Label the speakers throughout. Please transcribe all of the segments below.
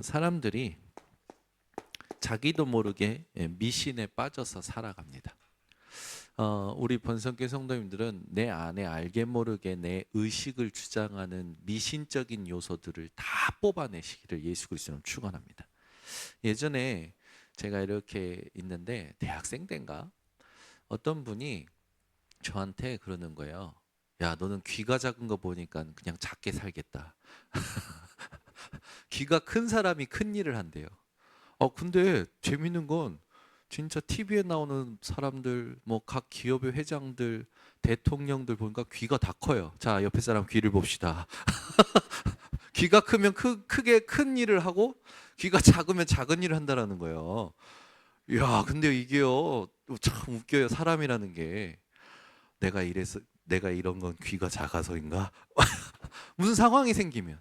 Speaker 1: 사람들이 자기도 모르게 미신에 빠져서 살아갑니다. 우리 번성교 성도님들은 내 안에 알게 모르게 내 의식을 주장하는 미신적인 요소들을 다 뽑아내시기를 예수 그리스도로 축원합니다. 예전에 제가 이렇게 있는데 대학생 때인가 어떤 분이 저한테 그러는 거예요. 야, 너는 귀가 작은 거 보니까 그냥 작게 살겠다. 귀가 큰 사람이 큰 일을 한대요. 근데 재밌는 건 진짜 TV에 나오는 사람들, 뭐 각 기업의 회장들, 대통령들 보니까 귀가 다 커요. 자, 옆에 사람 귀를 봅시다. 귀가 크면 크게 큰 일을 하고 귀가 작으면 작은 일을 한다라는 거예요. 야, 근데 이게요, 참 웃겨요. 사람이라는 게 내가 이런 건 귀가 작아서인가? 무슨 상황이 생기면.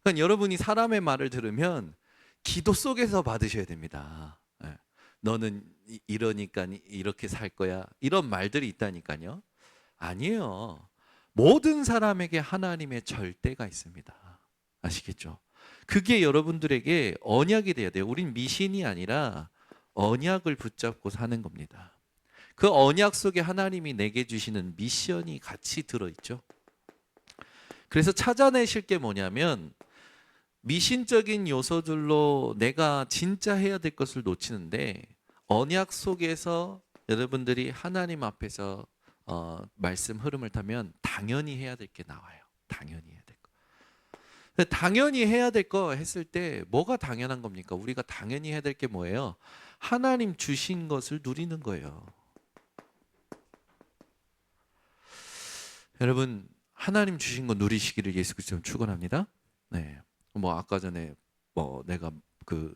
Speaker 1: 그러니까 여러분이 사람의 말을 들으면 기도 속에서 받으셔야 됩니다. 예. 너는 이러니까 이렇게 살 거야. 이런 말들이 있다니까요. 아니에요. 모든 사람에게 하나님의 절대가 있습니다. 아시겠죠? 그게 여러분들에게 언약이 돼야 돼요. 우린 미신이 아니라 언약을 붙잡고 사는 겁니다. 그 언약 속에 하나님이 내게 주시는 미션이 같이 들어있죠. 그래서 찾아내실 게 뭐냐면 미신적인 요소들로 내가 진짜 해야 될 것을 놓치는데 언약 속에서 여러분들이 하나님 앞에서 말씀 흐름을 타면 당연히 해야 될 게 나와요. 당연히 해야 될 거. 근데 당연히 해야 될 거 했을 때 뭐가 당연한 겁니까? 우리가 당연히 해야 될 게 뭐예요? 하나님 주신 것을 누리는 거예요. 여러분, 하나님 주신 거 누리시기를 예수 그리스도로 축원합니다. 네. 뭐 아까 전에 내가 그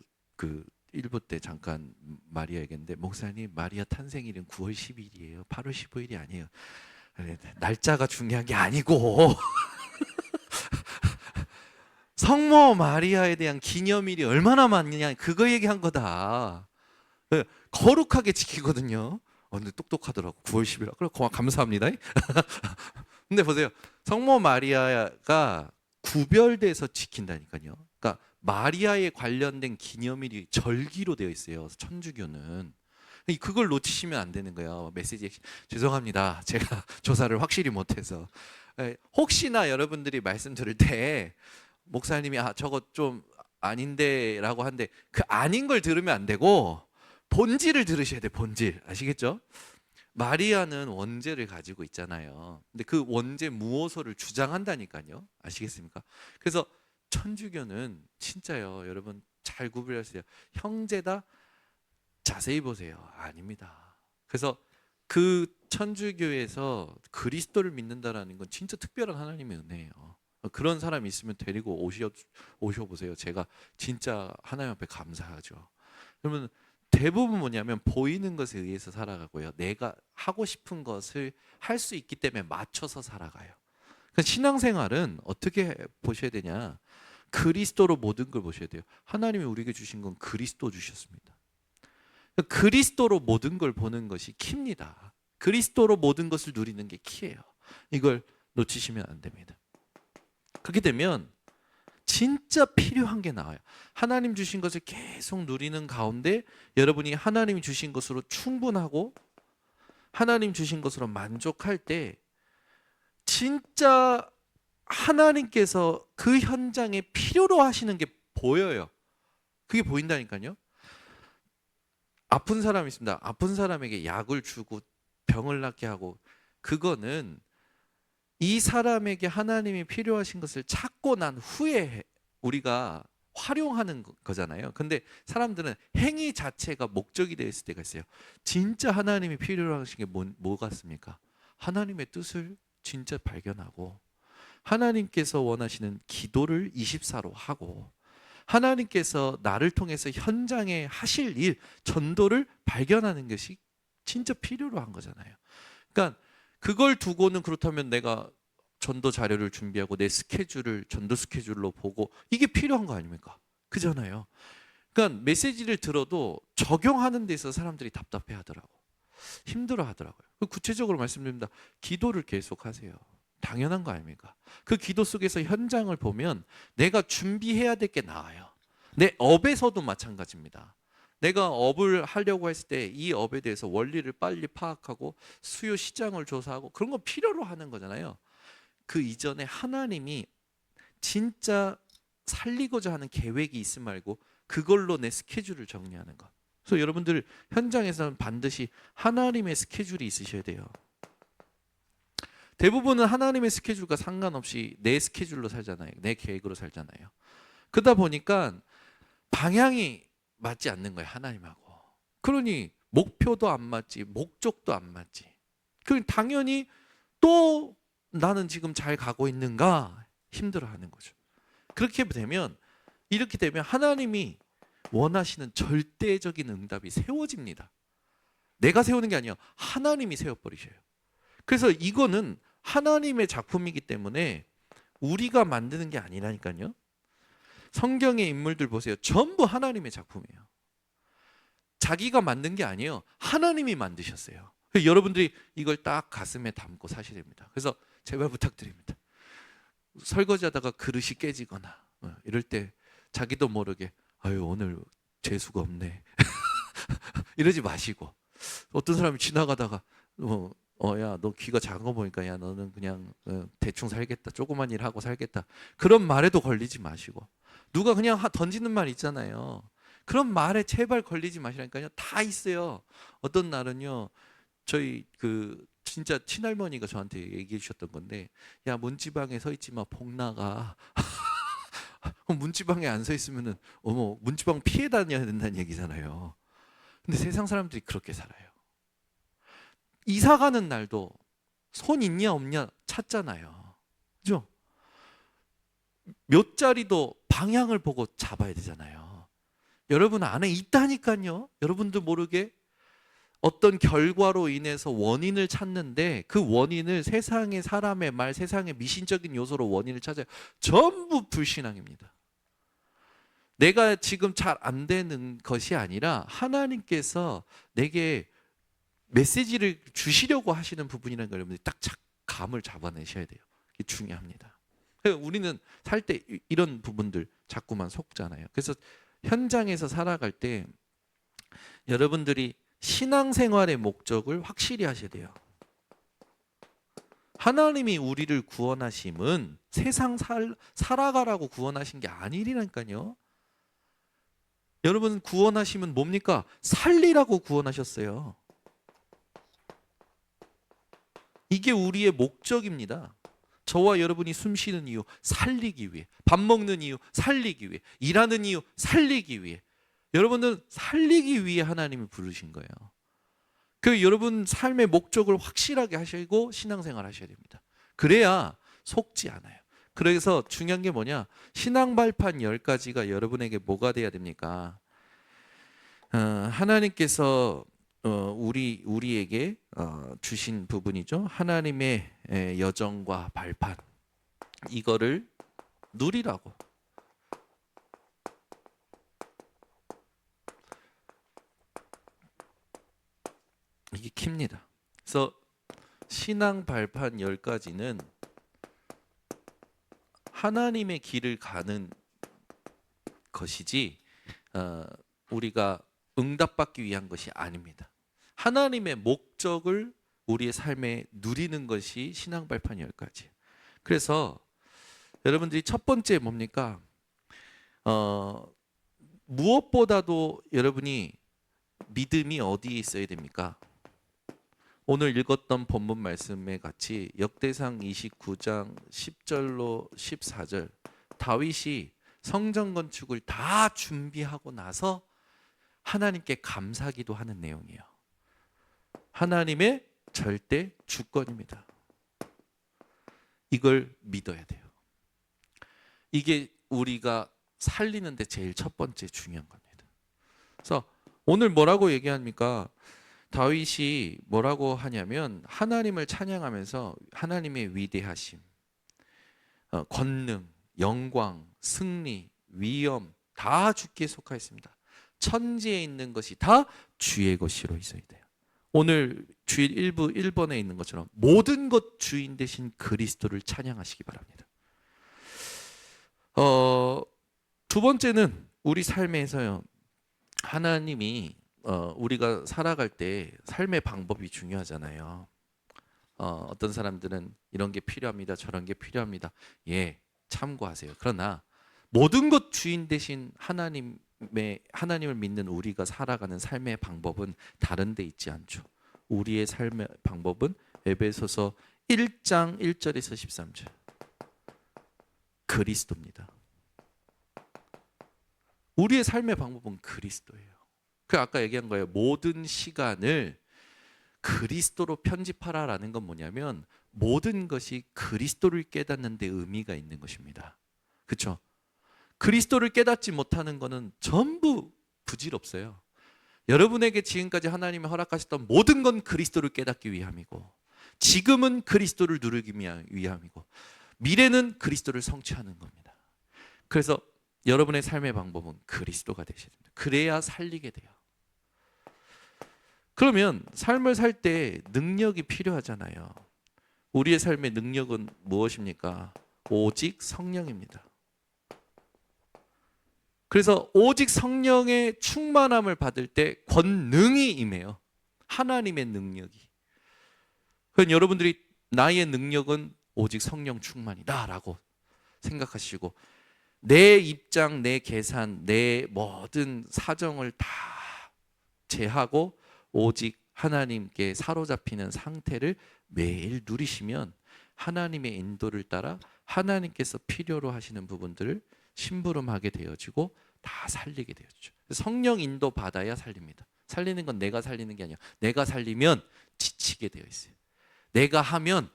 Speaker 1: 1부 때 잠깐 마리아 얘기했는데 목사님 마리아 탄생일은 9월 10일이에요. 8월 15일이 아니에요. 날짜가 중요한 게 아니고 성모 마리아에 대한 기념일이 얼마나 많느냐 그거 얘기한 거다. 거룩하게 지키거든요. 근데 똑똑하더라고. 9월 10일. 그래 감사합니다. 근데 보세요. 성모 마리아가 구별돼서 지킨다니까요. 그러니까 마리아에 관련된 기념일이 절기로 되어 있어요. 천주교는. 그걸 놓치시면 안 되는 거예요. 메시지 죄송합니다. 제가 조사를 확실히 못해서. 혹시나 여러분들이 말씀 들을 때 목사님이 저거 좀 아닌데 라고 하는데 그 아닌 걸 들으면 안 되고 본질을 들으셔야 돼요. 본질. 아시겠죠? 마리아는 원죄를 가지고 있잖아요. 근데 그 원죄 무호소를 주장한다니까요. 아시겠습니까? 그래서 천주교는 진짜요. 여러분 잘 구별하세요. 형제다 자세히 보세요. 아닙니다. 그래서 그 천주교에서 그리스도를 믿는다라는 건 진짜 특별한 하나님의 은혜예요. 그런 사람이 있으면 데리고 오셔보세요. 제가 진짜 하나님 앞에 감사하죠. 그러면 대부분 뭐냐면 보이는 것에 의해서 살아가고요. 내가 하고 싶은 것을 할 수 있기 때문에 맞춰서 살아가요. 그러니까 신앙생활은 어떻게 보셔야 되냐? 그리스도로 모든 걸 보셔야 돼요. 하나님이 우리에게 주신 건 그리스도 주셨습니다. 그리스도로 모든 걸 보는 것이 키입니다. 그리스도로 모든 것을 누리는 게 키예요. 이걸 놓치시면 안 됩니다. 그렇게 되면 진짜 필요한 게 나와요. 하나님 주신 것을 계속 누리는 가운데 여러분이 하나님 주신 것으로 충분하고 하나님 주신 것으로 만족할 때 진짜 하나님께서 그 현장에 필요로 하시는 게 보여요. 그게 보인다니까요. 아픈 사람이 있습니다. 아픈 사람에게 약을 주고 병을 낫게 하고 그거는 이 사람에게 하나님이 필요하신 것을 찾고 난 후에 우리가 활용하는 거잖아요. 근데 사람들은 행위 자체가 목적이 되어 있을 때가 있어요. 진짜 하나님이 필요하신 게 뭐 같습니까? 하나님의 뜻을 진짜 발견하고 하나님께서 원하시는 기도를 24로 하고 하나님께서 나를 통해서 현장에 하실 일, 전도를 발견하는 것이 진짜 필요로 한 거잖아요. 그러니까 그걸 두고는 그렇다면 내가 전도 자료를 준비하고 내 스케줄을 전도 스케줄로 보고 이게 필요한 거 아닙니까? 그잖아요. 그러니까 메시지를 들어도 적용하는 데 있어서 사람들이 답답해 하더라고. 힘들어 하더라고요. 구체적으로 말씀드립니다. 기도를 계속하세요. 당연한 거 아닙니까? 그 기도 속에서 현장을 보면 내가 준비해야 될 게 나와요. 내 업에서도 마찬가지입니다. 내가 업을 하려고 했을 때 이 업에 대해서 원리를 빨리 파악하고 수요 시장을 조사하고 그런 거 필요로 하는 거잖아요. 그 이전에 하나님이 진짜 살리고자 하는 계획이 있음 말고 그걸로 내 스케줄을 정리하는 것. 그래서 여러분들 현장에서는 반드시 하나님의 스케줄이 있으셔야 돼요. 대부분은 하나님의 스케줄과 상관없이 내 스케줄로 살잖아요. 내 계획으로 살잖아요. 그러다 보니까 방향이 맞지 않는 거예요. 하나님하고. 그러니 목표도 안 맞지, 목적도 안 맞지. 그럼 당연히 또 나는 지금 잘 가고 있는가 힘들어하는 거죠. 이렇게 되면 하나님이 원하시는 절대적인 응답이 세워집니다. 내가 세우는 게 아니라 하나님이 세워버리셔요. 그래서 이거는 하나님의 작품이기 때문에 우리가 만드는 게 아니라니까요. 성경의 인물들 보세요. 전부 하나님의 작품이에요. 자기가 만든 게 아니에요. 하나님이 만드셨어요. 여러분들이 이걸 딱 가슴에 담고 사셔야 됩니다. 그래서 제발 부탁드립니다. 설거지하다가 그릇이 깨지거나 이럴 때 자기도 모르게 아유 오늘 재수가 없네 이러지 마시고, 어떤 사람이 지나가다가 야 너 귀가 작은 거 보니까 야 너는 그냥 대충 살겠다, 조그만 일 하고 살겠다, 그런 말에도 걸리지 마시고, 누가 그냥 던지는 말 있잖아요. 그런 말에 제발 걸리지 마시라니까요. 다 있어요. 어떤 날은요, 저희 진짜 친할머니가 저한테 얘기해 주셨던 건데, 야 문지방에 서 있지 마, 복 나가. 문지방에 안 서 있으면은 문지방 피해 다녀야 된다는 얘기잖아요. 근데 세상 사람들이 그렇게 살아요. 이사 가는 날도 손 있냐 없냐 찾잖아요. 그죠? 몇 자리도 방향을 보고 잡아야 되잖아요. 여러분 안에 있다니까요. 여러분도 모르게 어떤 결과로 인해서 원인을 찾는데 그 원인을 세상의 사람의 말, 세상의 미신적인 요소로 원인을 찾아요. 전부 불신앙입니다. 내가 지금 잘 안 되는 것이 아니라 하나님께서 내게 메시지를 주시려고 하시는 부분이라는 걸 여러분들이 딱 감을 잡아내셔야 돼요. 이게 중요합니다. 우리는 살 때 이런 부분들 자꾸만 속잖아요. 그래서 현장에서 살아갈 때 여러분들이 신앙생활의 목적을 확실히 하셔야 돼요. 하나님이 우리를 구원하심은 세상 살아가라고 구원하신 게 아니라니까요. 여러분 구원하심은 뭡니까? 살리라고 구원하셨어요. 이게 우리의 목적입니다. 저와 여러분이 숨 쉬는 이유 살리기 위해, 밥 먹는 이유 살리기 위해, 일하는 이유 살리기 위해. 여러분은 살리기 위해 하나님이 부르신 거예요. 여러분 삶의 목적을 확실하게 하시고 신앙생활 하셔야 됩니다. 그래야 속지 않아요. 그래서 중요한 게 뭐냐? 신앙 발판 10가지가 여러분에게 뭐가 돼야 됩니까? 하나님께서 우리에게 주신 부분이죠. 하나님의 여정과 발판, 이거를 누리라고. 이게 킵니다. 그래서 신앙 발판 10가지는 하나님의 길을 가는 것이지 우리가 응답받기 위한 것이 아닙니다. 하나님의 목적을 우리의 삶에 누리는 것이 신앙 발판 10가지. 그래서 여러분들이 첫 번째 뭡니까? 무엇보다도 여러분이 믿음이 어디에 있어야 됩니까? 오늘 읽었던 본문 말씀에 같이 역대상 29장 10절로 14절, 다윗이 성전 건축을 다 준비하고 나서 하나님께 감사기도 하는 내용이에요. 하나님의 절대 주권입니다. 이걸 믿어야 돼요. 이게 우리가 살리는데 제일 첫 번째 중요한 겁니다. 그래서 오늘 뭐라고 얘기합니까? 다윗이 뭐라고 하냐면 하나님을 찬양하면서 하나님의 위대하심, 권능, 영광, 승리, 위엄 다 주께 속하였습니다. 천지에 있는 것이 다 주의 것이로 있어야 돼요. 오늘 주일 1번에 있는 것처럼 모든 것 주인 되신 그리스도를 찬양하시기 바랍니다. 두 번째는 우리 삶에서요, 하나님이 우리가 살아갈 때 삶의 방법이 중요하잖아요. 어떤 사람들은 이런 게 필요합니다, 저런 게 필요합니다. 예, 참고하세요. 그러나 모든 것 주인 되신 하나님을 믿는 우리가 살아가는 삶의 방법은 다른 데 있지 않죠. 우리의 삶의 방법은 에베소서 1장 1절에서 13절 그리스도입니다. 우리의 삶의 방법은 그리스도예요. 그 아까 얘기한 거예요. 모든 시간을 그리스도로 편집하라라는 건 뭐냐면 모든 것이 그리스도를 깨닫는 데 의미가 있는 것입니다. 그렇죠? 그리스도를 깨닫지 못하는 것은 전부 부질없어요. 여러분에게 지금까지 하나님이 허락하셨던 모든 건 그리스도를 깨닫기 위함이고, 지금은 그리스도를 누리기 위함이고, 미래는 그리스도를 성취하는 겁니다. 그래서 여러분의 삶의 방법은 그리스도가 되셔야 됩니다. 그래야 살리게 돼요. 그러면 삶을 살 때 능력이 필요하잖아요. 우리의 삶의 능력은 무엇입니까? 오직 성령입니다. 그래서 오직 성령의 충만함을 받을 때 권능이 임해요. 하나님의 능력이. 그럼 여러분들이 나의 능력은 오직 성령 충만이다라고 생각하시고, 내 입장, 내 계산, 내 모든 사정을 다 제하고 오직 하나님께 사로잡히는 상태를 매일 누리시면 하나님의 인도를 따라 하나님께서 필요로 하시는 부분들을 심부름하게 되어지고 다 살리게 되어지죠. 성령 인도 받아야 살립니다. 살리는 건 내가 살리는 게 아니야. 내가 살리면 지치게 되어 있어요. 내가 하면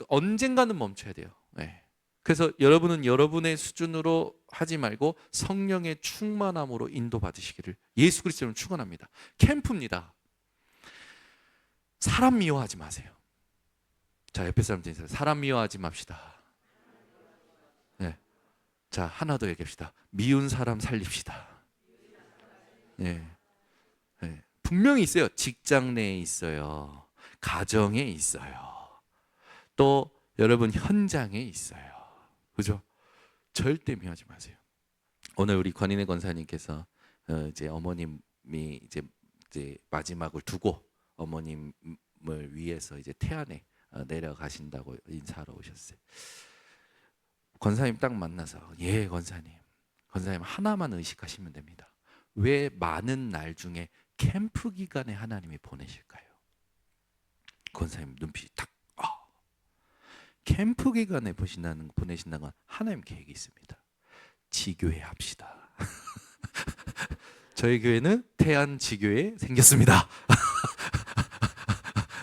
Speaker 1: 언젠가는 멈춰야 돼요. 네. 그래서 여러분은 여러분의 수준으로 하지 말고 성령의 충만함으로 인도받으시기를 예수 그리스도는 축원합니다. 캠프입니다. 사람 미워하지 마세요. 자, 옆에 사람들 인사해. 사람 미워하지 맙시다. 네. 자, 하나 더 얘기합시다. 미운 사람 살립시다. 네. 네. 분명히 있어요. 직장 내에 있어요. 가정에 있어요. 또 여러분 현장에 있어요. 그죠? 절대 미워하지 마세요. 오늘 우리 권인혜 권사님께서 이제 어머님이 이제 마지막을 두고 어머님을 위해서 이제 태안에 내려가신다고 인사하러 오셨어요. 권사님 딱 만나서 예 권사님 하나만 의식하시면 됩니다. 왜 많은 날 중에 캠프 기간에 하나님이 보내실까요? 권사님 눈빛이 딱 캠프 기간에 보내신다는 건 하나님 계획이 있습니다. 지교회 합시다. 저희 교회는 태안 지교회 생겼습니다.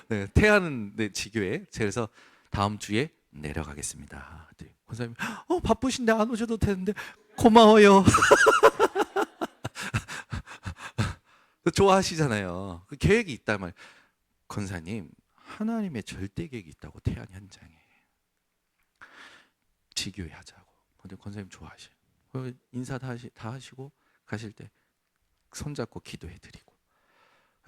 Speaker 1: 네, 태안 지교회. 그래서 다음 주에 내려가겠습니다. 네, 권사님 바쁘신데 안 오셔도 되는데 고마워요. 좋아하시잖아요. 그 계획이 있단 말이에요. 권사님 하나님의 절대 계획이 있다고 태안 현장에. 지교회 하자고. 근데 권사님 좋아하셔요. 인사 다 하시고 가실 때 손잡고 기도해드리고.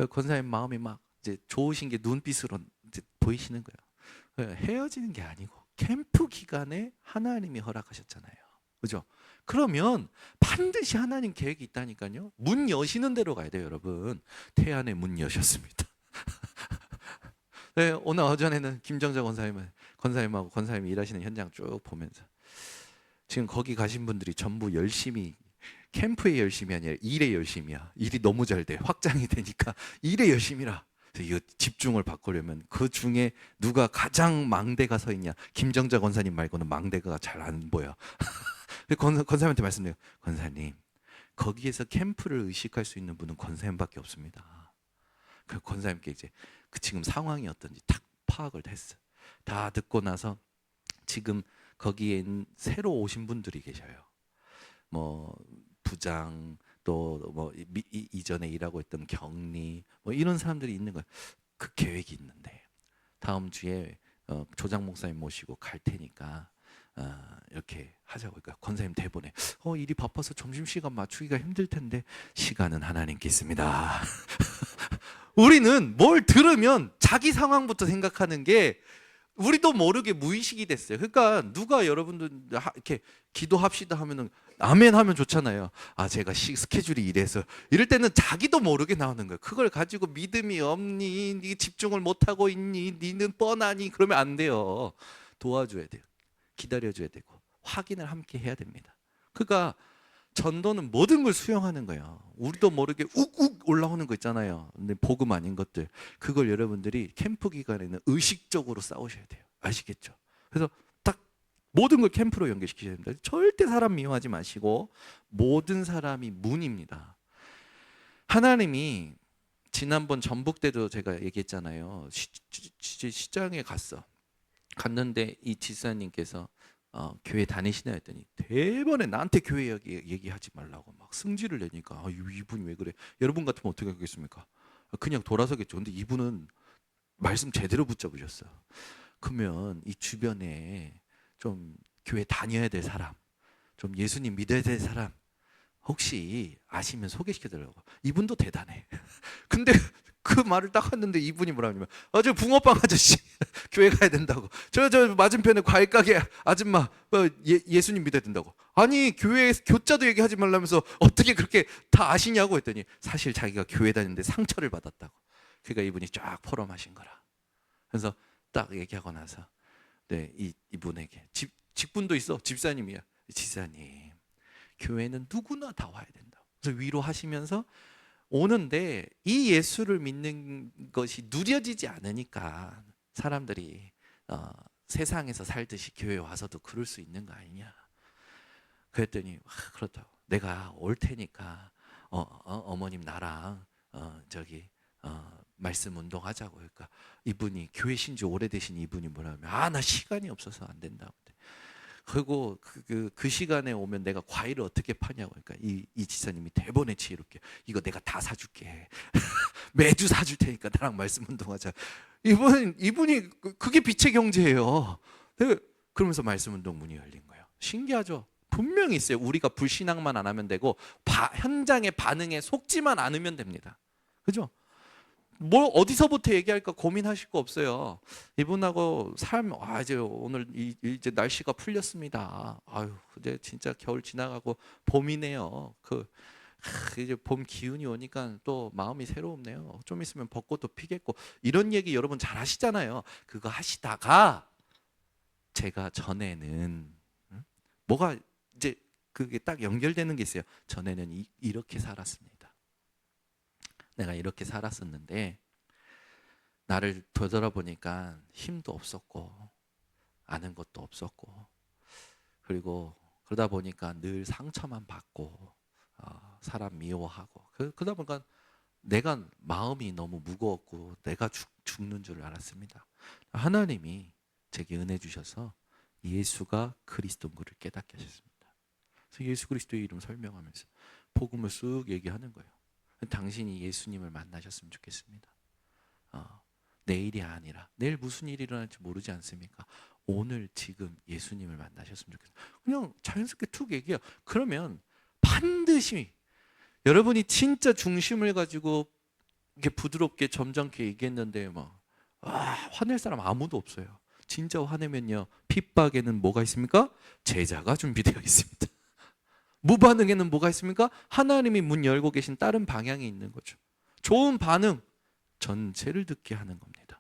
Speaker 1: 권사님 마음이 막 이제 좋으신 게 눈빛으로 이제 보이시는 거예요. 헤어지는 게 아니고 캠프 기간에 하나님이 허락하셨잖아요. 그죠? 그러면 반드시 하나님 계획이 있다니까요. 문 여시는 대로 가야 돼요, 여러분. 태안의 문 여셨습니다. 네, 오늘 오전에는 김정자 권사님하고 권사님이 일하시는 현장 쭉 보면서 지금 거기 가신 분들이 전부 열심히 캠프에 열심이 아니라 일에 열심이야. 일이 너무 잘 돼. 확장이 되니까 일에 열심이라. 이 집중을 바꾸려면 그 중에 누가 가장 망대가 서 있냐? 김정자 권사님 말고는 망대가 잘 안 보여. 권사님한테 말씀드려요. 권사님, 거기에서 캠프를 의식할 수 있는 분은 권사님밖에 없습니다. 그 권사님께 이제 지금 상황이 어떤지 딱 파악을 했어. 다 듣고 나서 지금 거기에 새로 오신 분들이 계셔요. 뭐 부장 또 뭐 이전에 일하고 있던 경리 뭐 이런 사람들이 있는 거예요. 그 계획이 있는데 다음 주에 조장 목사님 모시고 갈 테니까 이렇게 하자고. 그러니까 권사님 대본에 일이 바빠서 점심시간 맞추기가 힘들 텐데 시간은 하나님께 있습니다. 우리는 뭘 들으면 자기 상황부터 생각하는 게 우리도 모르게 무의식이 됐어요. 그러니까 누가 여러분들 이렇게 기도합시다 하면은 아멘 하면 좋잖아요. 아, 제가 스케줄이 이래서 이럴 때는 자기도 모르게 나오는 거예요. 그걸 가지고 믿음이 없니? 니 집중을 못 하고 있니? 니는 뻔하니? 그러면 안 돼요. 도와줘야 돼요. 기다려줘야 되고 확인을 함께 해야 됩니다. 그러니까 전도는 모든 걸 수용하는 거예요. 우리도 모르게 욱욱 올라오는 거 있잖아요. 근데 복음 아닌 것들, 그걸 여러분들이 캠프 기간에는 의식적으로 싸우셔야 돼요. 아시겠죠? 그래서 딱 모든 걸 캠프로 연결시키셔야 됩니다. 절대 사람 미워하지 마시고 모든 사람이 문입니다. 하나님이 지난번 전북 때도 제가 얘기했잖아요. 시장에 갔는데 이 지사님께서 교회 다니시나 했더니 대번에 나한테 교회 얘기하지 말라고 막 승질을 내니까 이분이 왜 그래? 여러분 같으면 어떻게 하겠습니까? 그냥 돌아서겠죠. 근데 이분은 말씀 제대로 붙잡으셨어요. 그러면 이 주변에 좀 교회 다녀야 될 사람, 좀 예수님 믿어야 될 사람 혹시 아시면 소개시켜드리라고. 이분도 대단해. 근데 그 말을 딱 했는데 이분이 뭐라 하냐면 저 붕어빵 아저씨 교회 가야 된다고. 저 맞은편에 과일 가게 아줌마 예수님 믿어야 된다고. 아니 교회 교자도 얘기하지 말라면서 어떻게 그렇게 다 아시냐고 했더니 사실 자기가 교회 다니는데 상처를 받았다고. 그러니까 이분이 쫙 포럼하신 거라. 그래서 딱 얘기하고 나서 네, 이분에게 직분도 있어. 집사님이야. 집사님 교회는 누구나 다 와야 된다. 그래서 위로하시면서 오는데 이 예수를 믿는 것이 누려지지 않으니까 사람들이 세상에서 살듯이 교회 와서도 그럴 수 있는 거 아니냐. 그랬더니 그렇다고. 내가 올 테니까 어머님 나랑 저기 말씀 운동하자고. 그러니까 이분이 교회 신지 오래되신 이분이 뭐라면 나 시간이 없어서 안 된다고. 그리고 그 시간에 오면 내가 과일을 어떻게 파냐고. 그러니까 이 지사님이 대번에 지혜롭게 이거 내가 다 사줄게. 매주 사줄 테니까 나랑 말씀 운동하자. 이분이 그게 빛의 경제예요. 그러면서 말씀 운동 문이 열린 거예요. 신기하죠? 분명히 있어요. 우리가 불신앙만 안 하면 되고 현장의 반응에 속지만 않으면 됩니다. 그죠? 뭘 어디서부터 얘기할까 고민하실 거 없어요. 이분하고 삶 이제 오늘 이제 날씨가 풀렸습니다. 아유 이제 진짜 겨울 지나가고 봄이네요. 이제 봄 기운이 오니까 또 마음이 새롭네요. 좀 있으면 벚꽃도 피겠고 이런 얘기 여러분 잘 하시잖아요. 그거 하시다가 제가 전에는 뭐가 이제 그게 딱 연결되는 게 있어요. 전에는 이렇게 살았습니다. 내가 이렇게 살았었는데 나를 되돌아보니까 힘도 없었고 아는 것도 없었고 그리고 그러다 보니까 늘 상처만 받고 사람 미워하고 그러다 보니까 내가 마음이 너무 무거웠고 내가 죽는 줄 알았습니다. 하나님이 제게 은혜 주셔서 예수가 그리스도인 것을 깨닫게 하셨습니다. 그래서 예수 그리스도의 이름 설명하면서 복음을 쓱 얘기하는 거예요. 당신이 예수님을 만나셨으면 좋겠습니다. 내일이 아니라 내일 무슨 일이 일어날지 모르지 않습니까? 오늘 지금 예수님을 만나셨으면 좋겠어요. 그냥 자연스럽게 툭 얘기해요. 그러면 반드시 여러분이 진짜 중심을 가지고 이렇게 부드럽게 점잖게 얘기했는데 화낼 사람 아무도 없어요. 진짜 화내면요 핍박에는 뭐가 있습니까? 제자가 준비되어 있습니다. 무반응에는 뭐가 있습니까? 하나님이 문 열고 계신 다른 방향이 있는 거죠. 좋은 반응 전체를 듣게 하는 겁니다.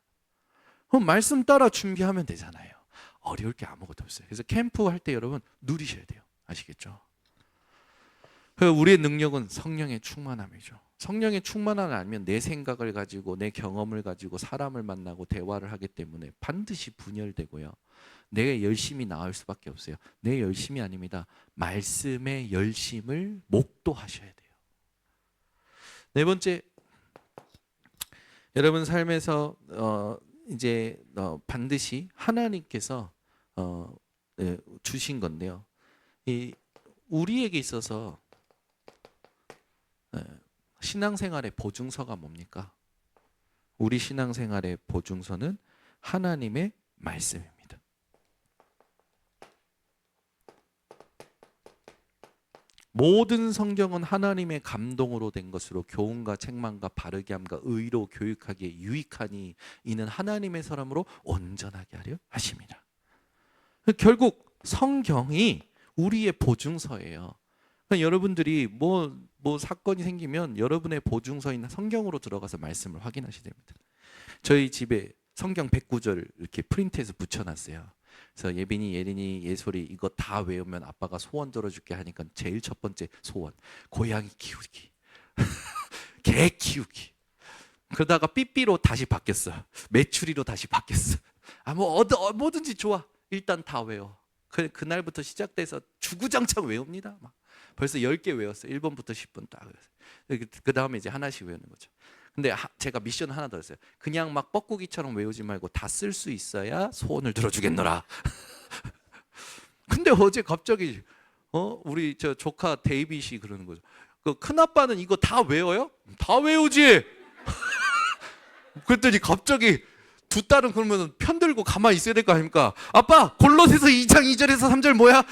Speaker 1: 그럼 말씀 따라 준비하면 되잖아요. 어려울 게 아무것도 없어요. 그래서 캠프 할 때 여러분 누리셔야 돼요. 아시겠죠? 우리의 능력은 성령의 충만함이죠. 성령의 충만함을 알면 내 생각을 가지고 내 경험을 가지고 사람을 만나고 대화를 하기 때문에 반드시 분열되고요. 내 열심이 나을 수밖에 없어요. 내 열심이 아닙니다. 말씀의 열심을 목도하셔야 돼요. 네 번째, 여러분 삶에서 이제 반드시 하나님께서 주신 건데요. 우리에게 있어서 신앙생활의 보증서가 뭡니까? 우리 신앙생활의 보증서는 하나님의 말씀입니다. 모든 성경은 하나님의 감동으로 된 것으로 교훈과 책망과 바르게 함과 의로 교육하기에 유익하니 이는 하나님의 사람으로 온전하게 하려 하심이라. 결국 성경이 우리의 보증서예요. 그러니까 여러분들이 뭐 사건이 생기면 여러분의 보증서인 성경으로 들어가서 말씀을 확인하셔야 됩니다. 저희 집에 성경 109절 이렇게 프린트해서 붙여놨어요. 그래서 예빈이, 예린이, 예솔이 이거 다 외우면 아빠가 소원 들어줄게 하니까 제일 첫 번째 소원, 고양이 키우기, 개 키우기. 그러다가 삐삐로 다시 바뀌었어. 메추리로 다시 바뀌었어. 뭐든지 좋아. 일단 다 외워. 그날부터 시작돼서 주구장창 외웁니다. 막. 벌써 10개 외웠어요. 1번부터 10번 딱 외웠어요. 그 다음에 이제 하나씩 외우는 거죠. 근데 제가 미션 하나 더 했어요. 그냥 막 뻐꾸기처럼 외우지 말고 다 쓸 수 있어야 소원을 들어주겠노라. 근데 어제 갑자기 우리 저 조카 데이빗이 그러는 거죠. 그 큰아빠는 이거 다 외워요? 다 외우지. 그랬더니 갑자기 두 딸은 그러면 편들고 가만히 있어야 될 거 아닙니까? 아빠 골로새서 2장 2절에서 3절 뭐야?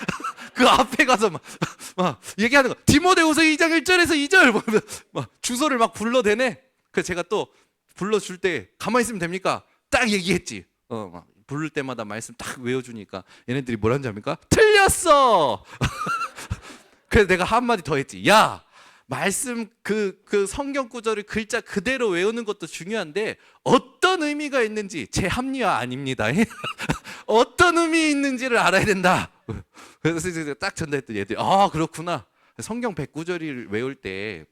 Speaker 1: 그 앞에 가서 막 얘기하는 거. 디모데후서 2장 1절에서 2절 막 주소를 막 불러대네. 그래서 제가 또 불러줄 때 가만히 있으면 됩니까? 딱 얘기했지. 막 부를 때마다 말씀 딱 외워주니까 얘네들이 뭐라는지 압니까? 틀렸어. 그래서 내가 한마디 더 했지. 야, 말씀 그 성경 구절을 글자 그대로 외우는 것도 중요한데 어떤 의미가 있는지 제 합리화 아닙니다. 어떤 의미 있는지를 알아야 된다. 그래서 딱 전달했더니 얘들이 그렇구나. 성경 109절을 외울 때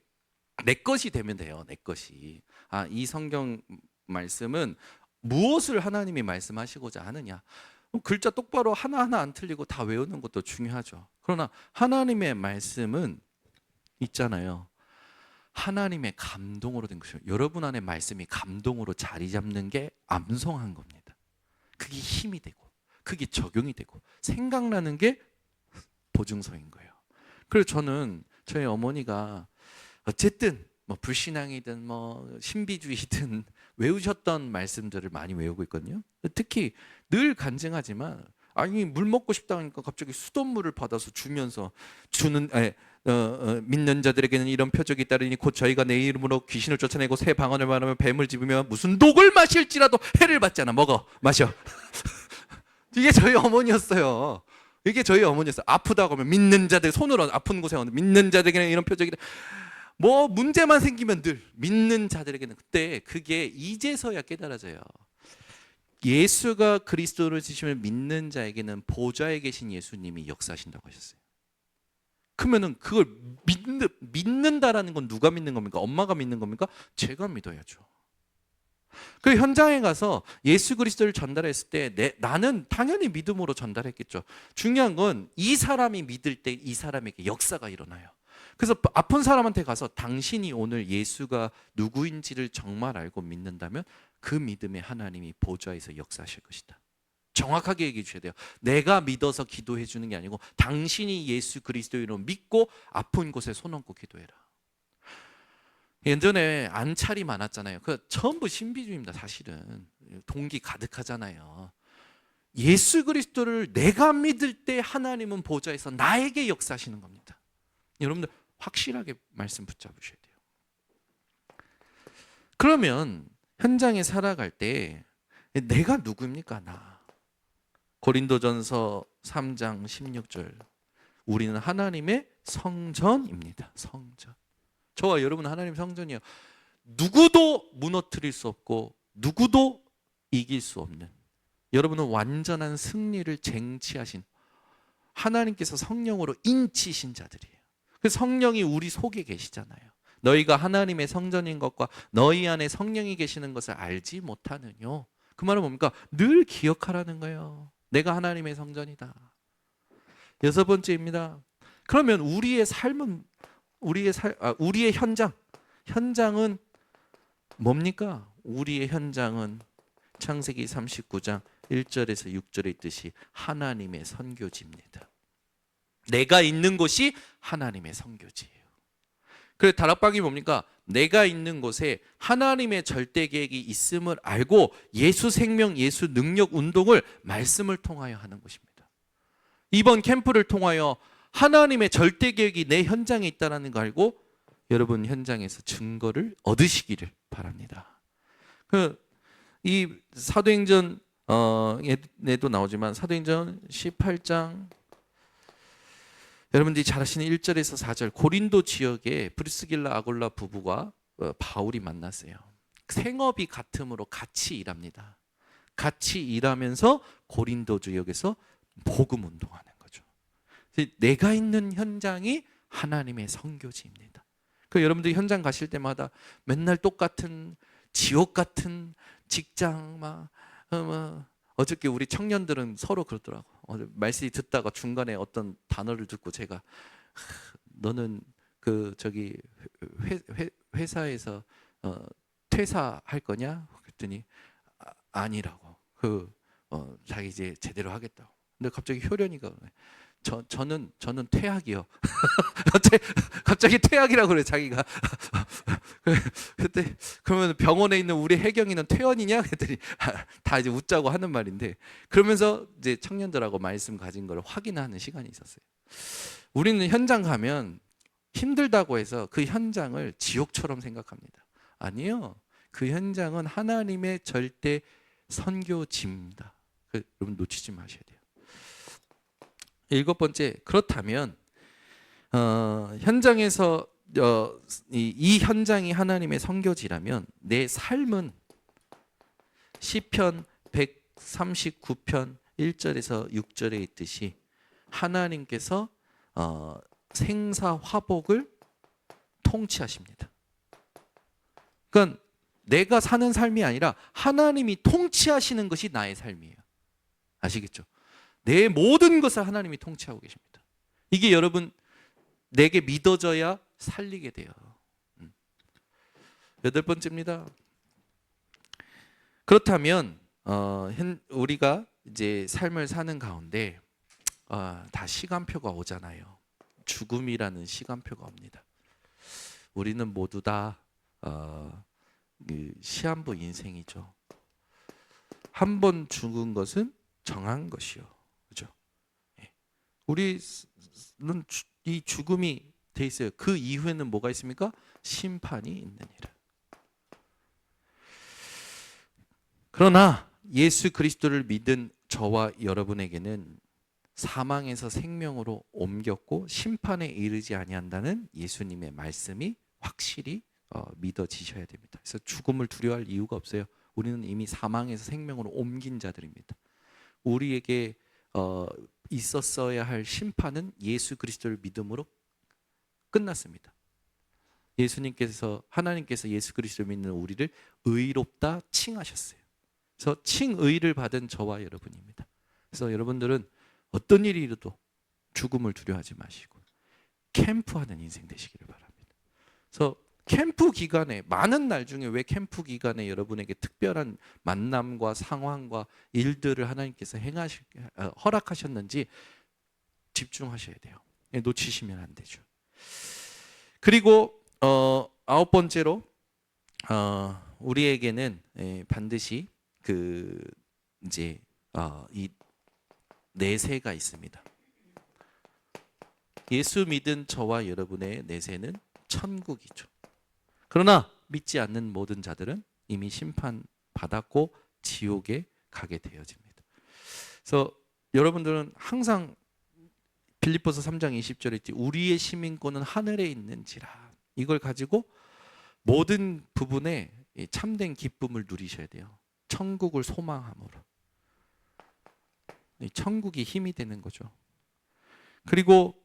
Speaker 1: 내 것이 되면 돼요. 내 것이. 이 성경 말씀은 무엇을 하나님이 말씀하시고자 하느냐. 글자 똑바로 하나하나 안 틀리고 다 외우는 것도 중요하죠. 그러나 하나님의 말씀은 있잖아요. 하나님의 감동으로 된 것이요. 여러분 안에 말씀이 감동으로 자리 잡는 게 암송한 겁니다. 그게 힘이 되고 그게 적용이 되고 생각나는 게 보증서인 거예요. 그래서 저는 저희 어머니가 어쨌든 뭐 불신앙이든 뭐 신비주의든 외우셨던 말씀들을 많이 외우고 있거든요. 특히 늘 간증하지만 물 먹고 싶다 하니까 갑자기 수돗물을 받아서 주면서 믿는 자들에게는 이런 표적이 따르니 곧 저희가 내 이름으로 귀신을 쫓아내고 새 방언을 말하며 뱀을 집으며 무슨 독을 마실지라도 해를 받지 않아. 마셔. 이게 저희 어머니였어요. 아프다고 하면 믿는 자들 손으로 아픈 곳에 오는 믿는 자들에게는 이런 표적이 뭐 문제만 생기면 늘 믿는 자들에게는 그때 그게 이제서야 깨달아져요. 예수가 그리스도를 지심을 믿는 자에게는 보좌에 계신 예수님이 역사하신다고 하셨어요. 그러면은 그걸 믿는다라는 건 누가 믿는 겁니까? 엄마가 믿는 겁니까? 제가 믿어야죠. 그 현장에 가서 예수 그리스도를 전달했을 때 나는 당연히 믿음으로 전달했겠죠. 중요한 건 이 사람이 믿을 때 이 사람에게 역사가 일어나요. 그래서 아픈 사람한테 가서 당신이 오늘 예수가 누구인지를 정말 알고 믿는다면 그 믿음에 하나님이 보좌에서 역사하실 것이다. 정확하게 얘기해 주셔야 돼요. 내가 믿어서 기도해 주는 게 아니고 당신이 예수 그리스도로 믿고 아픈 곳에 손 얹고 기도해라. 예전에 안찰이 많았잖아요. 그 전부 신비주의입니다. 사실은 동기 가득하잖아요. 예수 그리스도를 내가 믿을 때 하나님은 보좌에서 나에게 역사하시는 겁니다. 여러분들 확실하게 말씀 붙잡으셔야 돼요. 그러면 현장에 살아갈 때 내가 누구입니까? 나. 고린도전서 3장 16절 우리는 하나님의 성전입니다. 성전. 저와 여러분은 하나님 성전이에요. 누구도 무너뜨릴 수 없고 누구도 이길 수 없는, 여러분은 완전한 승리를 쟁취하신 하나님께서 성령으로 인치신 자들이에요. 그 성령이 우리 속에 계시잖아요. 너희가 하나님의 성전인 것과 너희 안에 성령이 계시는 것을 알지 못하느뇨. 그 말은 뭡니까? 늘 기억하라는 거예요. 내가 하나님의 성전이다. 6번째입니다. 그러면 우리의 삶은 우리의 현장은 뭡니까? 우리의 현장은 창세기 39장 1절에서 6절에 있듯이 하나님의 선교지입니다. 내가 있는 곳이 하나님의 선교지예요. 그래서 다락방이 뭡니까? 내가 있는 곳에 하나님의 절대 계획이 있음을 알고 예수 생명, 예수 능력 운동을 말씀을 통하여 하는 것입니다. 이번 캠프를 통하여 하나님의 절대 계획이 내 현장에 있다는 거 알고 여러분 현장에서 증거를 얻으시기를 바랍니다. 이 사도행전 에도 나오지만 사도행전 18장 여러분들이 잘 아시는 1절에서 4절 고린도 지역에 브리스길라 아골라 부부가 바울이 만났어요. 생업이 같으므로 같이 일합니다. 같이 일하면서 고린도 지역에서 복음 운동하는 거죠. 내가 있는 현장이 하나님의 선교지입니다. 여러분들이 현장 가실 때마다 맨날 똑같은 지옥 같은 직장 어저께 우리 청년들은 서로 그러더라고. 말씀이 듣다가 중간에 어떤 단어를 듣고 제가 너는 회사에서 퇴사할 거냐? 그랬더니 아니라고. 자기 이제 제대로 하겠다고. 근데 갑자기 효련이가 저는 퇴학이요. 갑자기 퇴학이라고 그래 자기가. 그때 그러면 병원에 있는 우리 혜경이는 퇴원이냐? 그랬더니 다 이제 웃자고 하는 말인데 그러면서 이제 청년들하고 말씀 가진 걸 확인하는 시간이 있었어요. 우리는 현장 가면 힘들다고 해서 그 현장을 지옥처럼 생각합니다. 아니요. 그 현장은 하나님의 절대 선교지입니다. 여러분 놓치지 마셔야 돼요. 7번째, 그렇다면 현장에서 이 현장이 하나님의 선교지라면 내 삶은 시편 139편 1절에서 6절에 있듯이 하나님께서 생사화복을 통치하십니다. 그러니까 내가 사는 삶이 아니라 하나님이 통치하시는 것이 나의 삶이에요. 아시겠죠? 내 모든 것을 하나님이 통치하고 계십니다. 이게 여러분 내게 믿어져야 살리게 돼요. 8번째입니다. 그렇다면 우리가 이제 삶을 사는 가운데 다 시간표가 오잖아요. 죽음이라는 시간표가 옵니다. 우리는 모두 다 시한부 인생이죠. 한 번 죽은 것은 정한 것이요. 그죠? 우리는 이 죽음이 돼 있어요. 그 이후에는 뭐가 있습니까? 심판이 있느니라. 그러나 예수 그리스도를 믿은 저와 여러분에게는 사망에서 생명으로 옮겼고 심판에 이르지 아니한다는 예수님의 말씀이 확실히 믿어지셔야 됩니다. 그래서 죽음을 두려워할 이유가 없어요. 우리는 이미 사망에서 생명으로 옮긴 자들입니다. 우리에게 있었어야 할 심판은 예수 그리스도를 믿음으로 끝났습니다. 하나님께서 예수 그리스도를 믿는 우리를 의롭다 칭하셨어요. 그래서 칭의를 받은 저와 여러분입니다. 그래서 여러분들은 어떤 일이 일어도 죽음을 두려워하지 마시고 캠프하는 인생 되시기를 바랍니다. 그래서 캠프 기간에 많은 날 중에 왜 캠프 기간에 여러분에게 특별한 만남과 상황과 일들을 하나님께서 허락하셨는지 집중하셔야 돼요. 놓치시면 안 되죠. 그리고 9번째로 우리에게는 반드시 이 내세가 있습니다. 예수 믿은 저와 여러분의 내세는 천국이죠. 그러나 믿지 않는 모든 자들은 이미 심판받았고 지옥에 가게 되어집니다. 그래서 여러분들은 항상 빌립보서 3장 20절에 있지 우리의 시민권은 하늘에 있는지라 이걸 가지고 모든 부분에 참된 기쁨을 누리셔야 돼요. 천국을 소망함으로. 천국이 힘이 되는 거죠. 그리고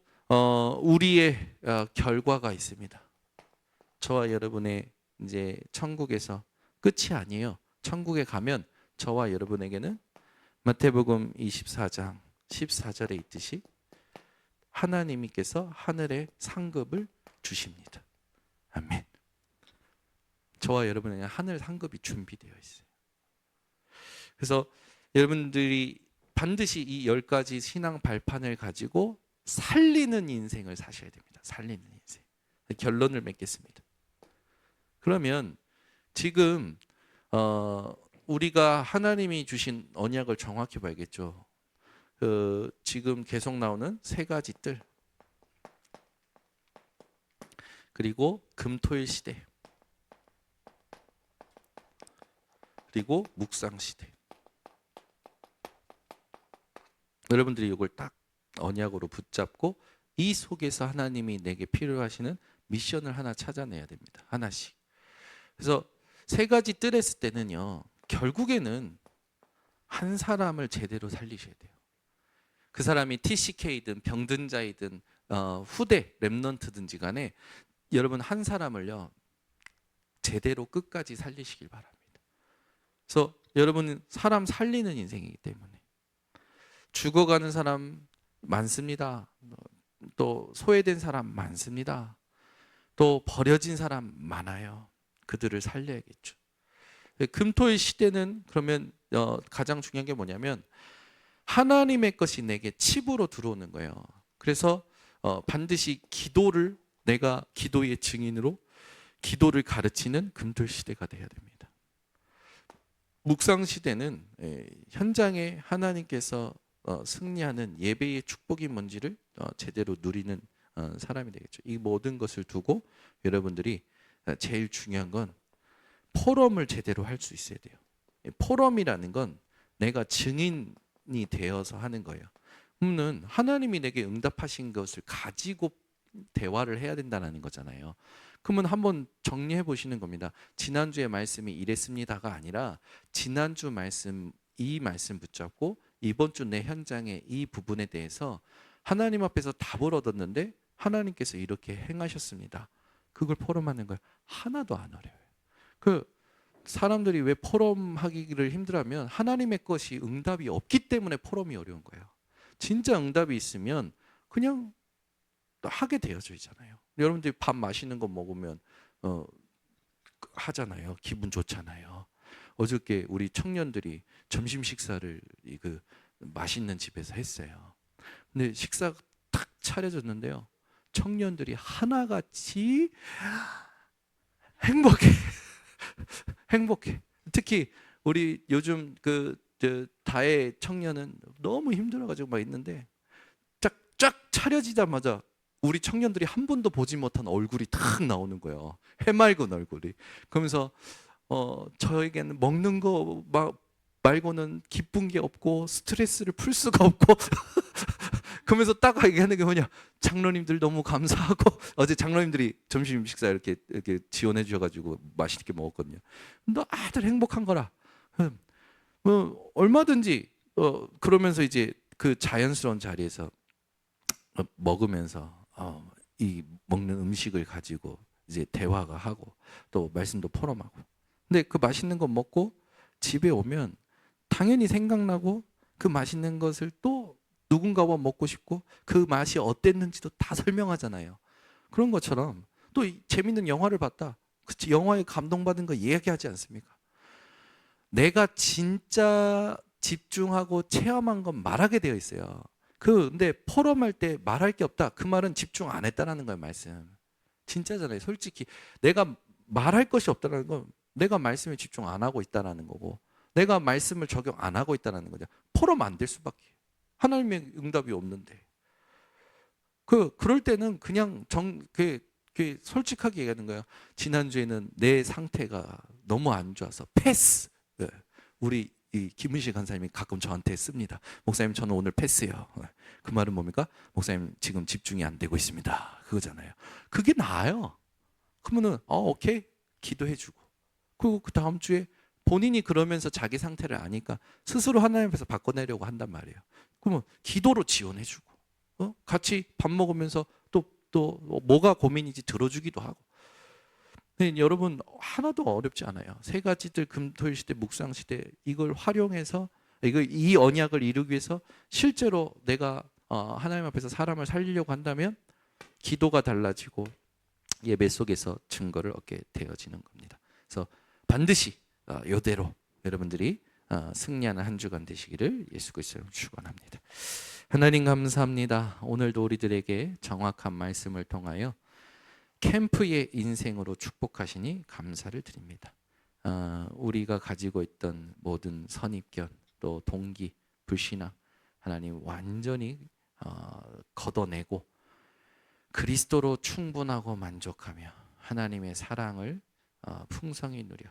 Speaker 1: 우리의 결과가 있습니다. 저와 여러분의 이제 천국에서 끝이 아니에요. 천국에 가면 저와 여러분에게는 마태복음 24장 14절에 있듯이 하나님께서 하늘의 상급을 주십니다. 아멘. 저와 여러분에게 하늘 상급이 준비되어 있어요. 그래서 여러분들이 반드시 이 10가지 신앙 발판을 가지고 살리는 인생을 사셔야 됩니다. 살리는 인생. 결론을 맺겠습니다. 그러면 지금 우리가 하나님이 주신 언약을 정확히 봐야겠죠. 지금 계속 나오는 3가지 뜰. 그리고 금토일 시대, 그리고 묵상 시대. 여러분들이 이걸 딱 언약으로 붙잡고 이 속에서 하나님이 내게 필요하시는 미션을 하나 찾아내야 됩니다. 하나씩. 그래서 세 가지 뜰 했을 때는요, 결국에는 한 사람을 제대로 살리셔야 돼요. 그 사람이 TCK든 병든 자이든 후대 렘넌트든지 간에 여러분 한 사람을요 제대로 끝까지 살리시길 바랍니다. 그래서 여러분은 사람 살리는 인생이기 때문에 죽어가는 사람 많습니다. 또 소외된 사람 많습니다. 또 버려진 사람 많아요. 그들을 살려야겠죠. 금토의 시대는 그러면 가장 중요한 게 뭐냐면 하나님의 것이 내게 칩으로 들어오는 거예요. 그래서 반드시 기도를 내가 기도의 증인으로 기도를 가르치는 금토 시대가 돼야 됩니다. 묵상 시대는 현장에 하나님께서 승리하는 예배의 축복이 뭔지를 제대로 누리는 사람이 되겠죠. 이 모든 것을 두고 여러분들이 제일 중요한 건 포럼을 제대로 할 수 있어야 돼요. 포럼이라는 건 내가 증인이 되어서 하는 거예요. 그러면 하나님이 내게 응답하신 것을 가지고 대화를 해야 된다는 거잖아요. 그러면 한번 정리해 보시는 겁니다. 지난주의 말씀이 이랬습니다가 아니라 지난주 말씀, 이 말씀 붙잡고 이번 주 내 현장의 이 부분에 대해서 하나님 앞에서 답을 얻었는데 하나님께서 이렇게 행하셨습니다. 그걸 포럼하는 거예요. 하나도 안 어려워요. 그 사람들이 왜 포럼하기를 힘들어하면 하나님의 것이 응답이 없기 때문에 포럼이 어려운 거예요. 진짜 응답이 있으면 그냥 하게 되어져 있잖아요. 여러분들이 밥 맛있는 거 먹으면 하잖아요. 기분 좋잖아요. 어저께 우리 청년들이 점심 식사를 그 맛있는 집에서 했어요. 근데 식사가 탁 차려졌는데요. 청년들이 하나같이 행복해. 행복해. 특히 우리 요즘 그 다혜 청년은 너무 힘들어가지고 막 있는데 쫙 차려지자마자 우리 청년들이 한 번도 보지 못한 얼굴이 탁 나오는 거예요. 해맑은 얼굴이. 그러면서 저에게는 먹는 거 말고는 기쁜 게 없고 스트레스를 풀 수가 없고 그러면서 딱 얘기하는 게 뭐냐, 장로님들 너무 감사하고 어제 장로님들이 점심 식사 이렇게 지원해 주셔가지고 맛있게 먹었거든요. 너 아들 행복한 거라. 얼마든지 그러면서 이제 그 자연스러운 자리에서 먹으면서 이 먹는 음식을 가지고 이제 대화가 하고 또 말씀도 포럼하고. 근데 그 맛있는 거 먹고 집에 오면 당연히 생각나고 그 맛있는 것을 또 누군가와 먹고 싶고 그 맛이 어땠는지도 다 설명하잖아요. 그런 것처럼 또 재밌는 영화를 봤다. 그치, 영화에 감동받은 거 이야기하지 않습니까? 내가 진짜 집중하고 체험한 건 말하게 되어 있어요. 근데 포럼할 때 말할 게 없다. 그 말은 집중 안 했다라는 거예요, 말씀. 진짜잖아요. 솔직히 내가 말할 것이 없다는 건 내가 말씀에 집중 안 하고 있다라는 거고, 내가 말씀을 적용 안 하고 있다라는 거죠. 포럼 안 될 수밖에. 하나님의 응답이 없는데. 그럴 때는 그냥 솔직하게 얘기하는 거예요. 지난주에는 내 상태가 너무 안 좋아서 패스. 네. 우리 이 김은식 간사님이 가끔 저한테 씁니다. 목사님, 저는 오늘 패스요. 그 말은 뭡니까? 목사님 지금 집중이 안 되고 있습니다. 그거잖아요. 그게 나아요. 그러면은 오케이, 기도해주고, 그리고 그 다음 주에 본인이 그러면서 자기 상태를 아니까 스스로 하나님 앞에서 바꿔내려고 한단 말이에요. 그러면 기도로 지원해주고, 같이 밥 먹으면서 또 뭐가 고민인지 들어주기도 하고. 근데 여러분 하나도 어렵지 않아요. 세 가지들, 금토일 시대, 묵상 시대, 이걸 활용해서 이 언약을 이루기 위해서 실제로 내가 하나님 앞에서 사람을 살리려고 한다면 기도가 달라지고 예배 속에서 증거를 얻게 되어지는 겁니다. 그래서 반드시 이대로 여러분들이 승리하는 한 주간 되시기를 예수 그리스도로 축원합니다. 하나님 감사합니다. 오늘도 우리들에게 정확한 말씀을 통하여 캠프의 인생으로 축복하시니 감사를 드립니다. 우리가 가지고 있던 모든 선입견, 또 동기, 불신앙, 하나님 완전히 걷어내고 그리스도로 충분하고 만족하며 하나님의 사랑을 풍성히 누려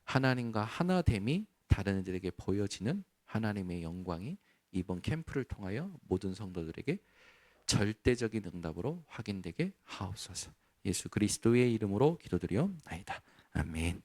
Speaker 1: 하나님과 하나됨이 다른 이들에게 보여지는 하나님의 영광이 이번 캠프를 통하여 모든 성도들에게 절대적인 응답으로 확인되게 하옵소서. 예수 그리스도의 이름으로 기도드리옵나이다. 아멘.